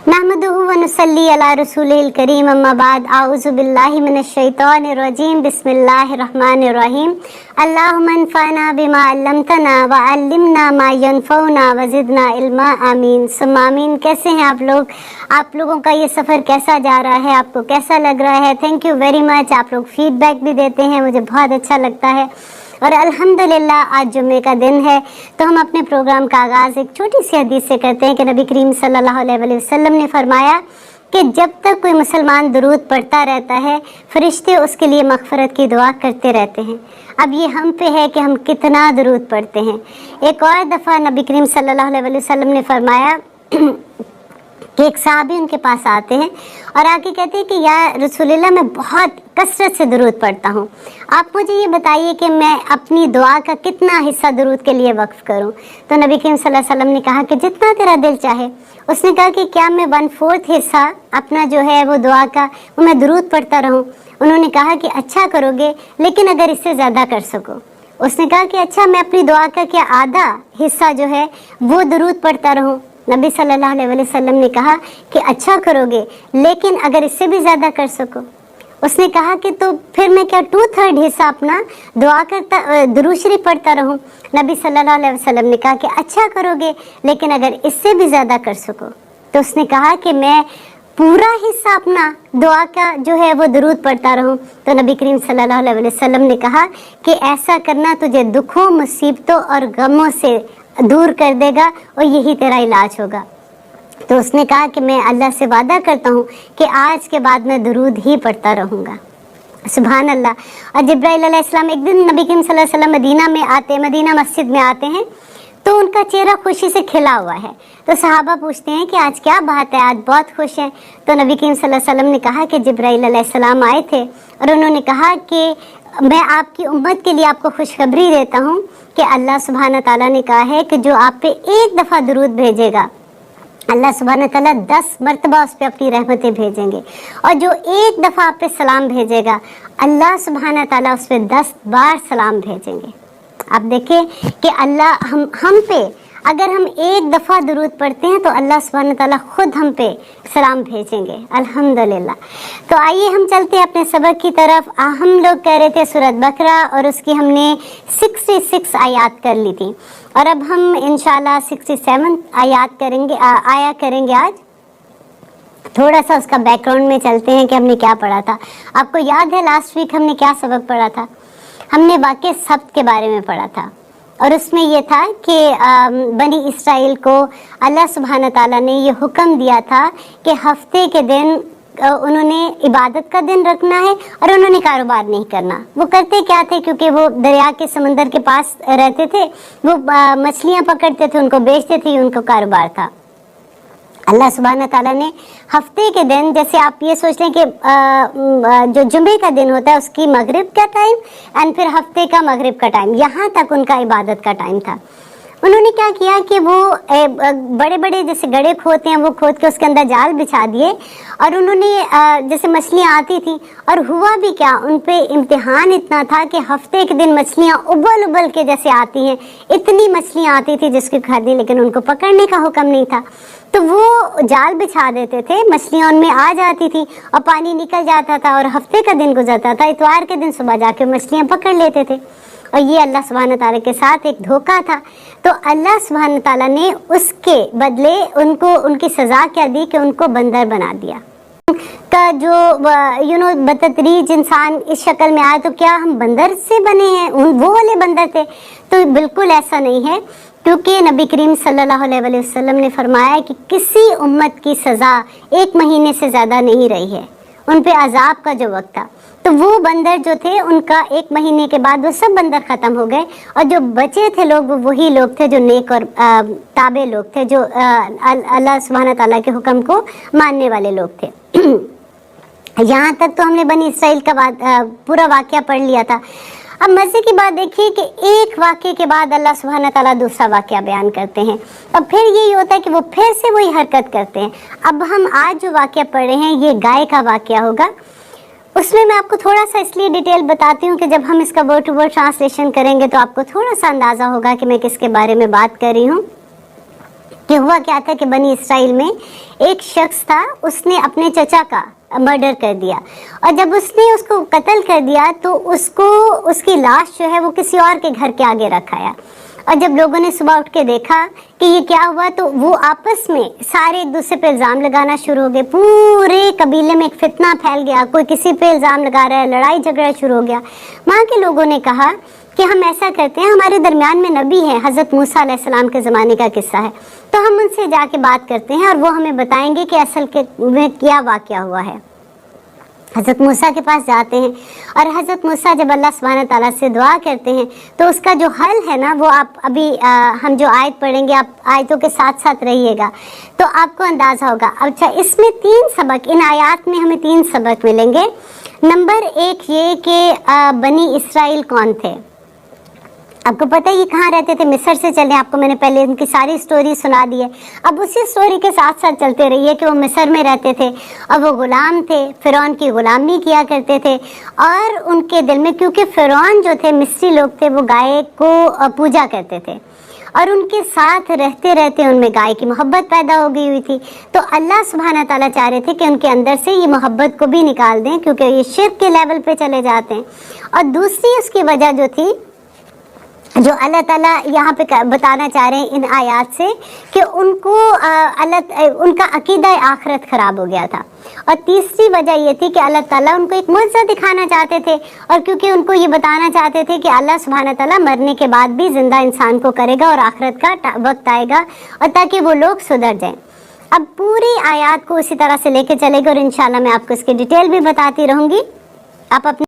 नहमदुहु व नुसल्ली अला रसूलिल करीम अम्मा बाद आऊज़ु बिल्लाहि मिनश शैतानिर रजीम बिस्मिल्लाहिर रहमानिर रहीम अल्लाहुम्मा अन्फ़अना बिमा अल्लमतना व अल्लिमना मा यनफ़उना व ज़िदना इल्मा आमीन सुम्मा आमीन। कैसे हैं आप लोग? आप लोगों का ये सफ़र कैसा जा रहा है? आपको कैसा लग रहा है? Thank you very much. आप लोग फीडबैक भी देते हैं, मुझे बहुत अच्छा लगता है। और अल्हम्दुलिल्लाह आज जुम्मे का दिन है, तो हम अपने प्रोग्राम का आगाज़ एक छोटी सी हदीस से करते हैं कि नबी करीम सल्लल्लाहु अलैहि वसल्लम ने फरमाया कि जब तक कोई मुसलमान दुरूद पढ़ता रहता है, फरिश्ते उसके लिए मग़फ़िरत की दुआ करते रहते हैं। अब ये हम पे है कि हम कितना दुरूद पढ़ते हैं। एक और दफ़ा नबी करीम सल्लल्लाहु अलैहि वसल्लम ने फरमाया कि एक साहबी उनके पास आते हैं और आके कहते हैं कि या रसूलल्लाह, मैं बहुत कसरत से दुरूद पढ़ता हूँ, आप मुझे ये बताइए कि मैं अपनी दुआ का कितना हिस्सा दुरूद के लिए वक्फ करूँ। तो नबी करीम सल्लल्लाहु अलैहि वसल्लम ने कहा कि जितना तेरा दिल चाहे। उसने कहा कि क्या मैं 1/4 हिस्सा अपना जो है वो दुआ का वो मैं दुरूद पढ़ता रहूँ? उन्होंने कहा कि अच्छा करोगे, लेकिन अगर इससे ज़्यादा कर सको। उसने कहा कि अच्छा, मैं अपनी दुआ का क्या आधा हिस्सा जो है वो दुरूद पढ़ता रहूँ? नबी सल्लल्लाहु अलैहि वसल्लम ने कहा कि अच्छा करोगे, लेकिन अगर इससे भी ज़्यादा कर सको। उसने कहा कि तो फिर मैं क्या 2/3 हिस्सा अपना दुआ करता दुरूद शरीफ पढ़ता रहूं? नबी सल्लल्लाहु अलैहि वसल्लम ने कहा कि अच्छा करोगे, लेकिन अगर इससे भी ज़्यादा कर सको। तो उसने कहा कि मैं पूरा हिस्सा अपना दुआ का जो है वो दुरूद पढ़ता रहूं। तो नबी करीम सल्लल्लाहु अलैहि वसल्लम ने कहा कि ऐसा करना तुझे दुखों, मुसीबतों और गमों से दूर कर देगा और यही तेरा इलाज होगा। तो उसने कहा कि मैं अल्लाह से वादा करता हूँ कि आज के बाद मैं दुरूद ही पढ़ता रहूँगा। सुभान अल्लाह। और जिब्राइल अलैहिस्सलाम एक दिन नबी करीम सल्लल्लाहु अलैहि वसल्लम मदीना मस्जिद में आते हैं, तो उनका चेहरा खुशी से खिला हुआ है। तो सहाबा पूछते हैं कि आज क्या बात है, आज बहुत खुश हैं। तो नबी करीम सल्लल्लाहु अलैहि वसल्लम ने कहा कि जिब्राइल अलैहिस्सलाम आए थे और उन्होंने कहा कि मैं आपकी उम्मत के लिए आपको खुशखबरी देता हूँ कि अल्लाह सुब्हान ताला ने कहा है कि जो आप पे एक दफ़ा दुरूद भेजेगा, अल्लाह सुब्हान ताला 10 मरतबा उस पर अपनी रहमतें भेजेंगे। और जो एक दफ़ा आप पे सलाम भेजेगा, अल्लाह सुब्हान ताला उस पर 10 बार सलाम भेजेंगे। आप देखें कि अल्लाह हम पे अगर हम एक दफ़ा दुरूद पढ़ते हैं तो अल्लाह सुब्हान ताला खुद हम पे सलाम भेजेंगे। अल्हम्दुलिल्लाह। तो आइए हम चलते हैं अपने सबक की तरफ। हम लोग कह रहे थे सूरत बकरा और उसकी हमने 66 आयात कर ली थी, और अब हम इंशाल्लाह 67 आयात करेंगे आज। थोड़ा सा उसका बैकग्राउंड में चलते हैं कि हमने क्या पढ़ा था। आपको याद है लास्ट वीक हमने क्या सबक पढ़ा था? हमने वाक़े सब्त के बारे में पढ़ा था, और उसमें ये था कि बनी इसराइल को अल्लाह सुब्हान ताला ने ये हुक्म दिया था कि हफ्ते के दिन उन्होंने इबादत का दिन रखना है और उन्होंने कारोबार नहीं करना। वो करते क्या थे, क्योंकि वो दरिया के समंदर के पास रहते थे, वो मछलियाँ पकड़ते थे, उनको बेचते थे, उनको कारोबार था। अल्लाह सुब्हान ताला ने हफ्ते के दिन, जैसे आप ये सोच लें कि जो जुम्मे का दिन होता है उसकी मगरिब का टाइम एंड फिर हफ्ते का मगरिब का टाइम, यहाँ तक उनका इबादत का टाइम था। उन्होंने क्या किया कि वो बड़े बड़े जैसे गड्ढे खोदते हैं, वो खोद के उसके अंदर जाल बिछा दिए, और उन्होंने जैसे मछलियाँ आती थी, और हुआ भी क्या, उन पे इम्तिहान इतना था कि हफ्ते के दिन मछलियाँ उबल उबल के जैसे आती हैं, इतनी मछलियाँ आती थी जिसकी खादी, लेकिन उनको पकड़ने का हुक्म नहीं था। तो वो जाल बिछा देते थे, मछलियाँ उनमें आ जाती थी और पानी निकल जाता था, और हफ्ते का दिन गुजरता था, इतवार के दिन सुबह जाके मछलियाँ पकड़ लेते थे। और ये अल्लाह सुब्हान ताला के साथ एक धोखा था। तो अल्लाह सुब्हान ताला ने उसके बदले उनको उनकी सज़ा क्या दी कि उनको बंदर बना दिया। का जो बदतरीज इंसान इस शक्ल में आया, तो क्या हम बंदर से बने हैं? वो वाले बंदर थे? तो बिल्कुल ऐसा नहीं है, क्योंकि नबी करीम सल्लल्लाहु अलैहि वसल्लम ने फरमाया कि किसी उम्मत की सज़ा 1 महीने से ज़्यादा नहीं रही है, उन पे अजाब का जो वक्त था। तो वो बंदर जो थे उनका 1 महीने के बाद वो सब बंदर ख़त्म हो गए, और जो बचे थे लोग वो वही लोग थे जो नेक और ताबे लोग थे, जो अल्लाह सुब्हान ताला के हुक्म को मानने वाले लोग थे। यहाँ तक तो हमने बनी इसराइल का पूरा वाक़या पढ़ लिया था। अब मज़े की बात देखिए कि एक वाक़े के बाद अल्लाह सुब्हान ताला दूसरा वाक़या बयान करते हैं, और फिर यही होता है कि वो फिर से वही हरकत करते हैं। अब हम आज जो वाक़या पढ़ रहे हैं ये गाय का वाक़या होगा। उसमें मैं आपको थोड़ा सा इसलिए डिटेल बताती हूँ कि जब हम इसका वर्ड टू वर्ड ट्रांसलेशन करेंगे तो आपको थोड़ा सा अंदाज़ा होगा कि मैं किसके बारे में बात कर रही हूँ। کہ ہوا کیا تھا کہ بنی اسرائیل میں ایک شخص تھا، اس نے اپنے چچا کا مرڈر کر دیا، اور جب اس نے اس کو قتل کر دیا تو اس کی لاش جو ہے وہ کسی اور کے گھر کے آگے رکھایا، اور جب لوگوں نے صبح اٹھ کے دیکھا کہ یہ کیا ہوا تو وہ آپس میں سارے ایک دوسرے پہ الزام لگانا شروع ہو گئے، پورے قبیلے میں ایک فتنہ پھیل گیا، کوئی کسی پہ الزام لگا رہا ہے، لڑائی جھگڑا شروع ہو گیا۔ وہاں کے لوگوں نے کہا کہ ہم ایسا کرتے ہیں، ہمارے درمیان میں نبی ہے، حضرت موسیٰ علیہ السلام کے زمانے کا قصہ ہے، تو ہم ان سے جا کے بات کرتے ہیں اور وہ ہمیں بتائیں گے کہ اصل میں کیا واقعہ ہوا ہے۔ حضرت موسیٰ کے پاس جاتے ہیں، اور حضرت موسیٰ جب اللہ سبحانہ تعالیٰ سے دعا کرتے ہیں تو اس کا جو حل ہے نا، وہ آپ ابھی ہم جو آیت پڑھیں گے، آپ آیتوں کے ساتھ ساتھ رہیے گا تو آپ کو اندازہ ہوگا۔ اچھا، اس میں 3 سبق، ان آیات میں ہمیں 3 سبق ملیں گے۔ نمبر 1 یہ کہ بنی اسرائیل کون تھے؟ آپ کو پتہ ہے یہ کہاں رہتے تھے؟ مصر سے چلیں، آپ کو میں نے پہلے ان کی ساری سٹوری سنا دی ہے، اب اسی سٹوری کے ساتھ ساتھ چلتے رہیے کہ وہ مصر میں رہتے تھے اور وہ غلام تھے، فرعون کی غلامی کیا کرتے تھے، اور ان کے دل میں، کیونکہ فرعون جو تھے مصری لوگ تھے، وہ گائے کو پوجا کرتے تھے، اور ان کے ساتھ رہتے رہتے ان میں گائے کی محبت پیدا ہو گئی ہوئی تھی، تو اللہ سبحانہ تعالیٰ چاہ رہے تھے کہ ان کے اندر سے یہ محبت کو بھی نکال دیں، کیونکہ یہ شرک کے لیول پہ چلے جاتے ہیں۔ اور دوسری اس کی وجہ جو تھی، جو اللہ تعالیٰ یہاں پہ بتانا چاہ رہے ہیں ان آیات سے، کہ ان کا عقیدہ آخرت خراب ہو گیا تھا، اور تیسری وجہ یہ تھی کہ اللہ تعالیٰ ان کو ایک معجزہ دکھانا چاہتے تھے، اور کیونکہ ان کو یہ بتانا چاہتے تھے کہ اللہ سبحانہ تعالیٰ مرنے کے بعد بھی زندہ انسان کو کرے گا اور آخرت کا وقت آئے گا، اور تاکہ وہ لوگ سدھر جائیں۔ اب پوری آیات کو اسی طرح سے لے کے چلے گا، اور انشاءاللہ میں آپ کو اس کی ڈیٹیل بھی بتاتی رہوں گی۔ آپ اپنے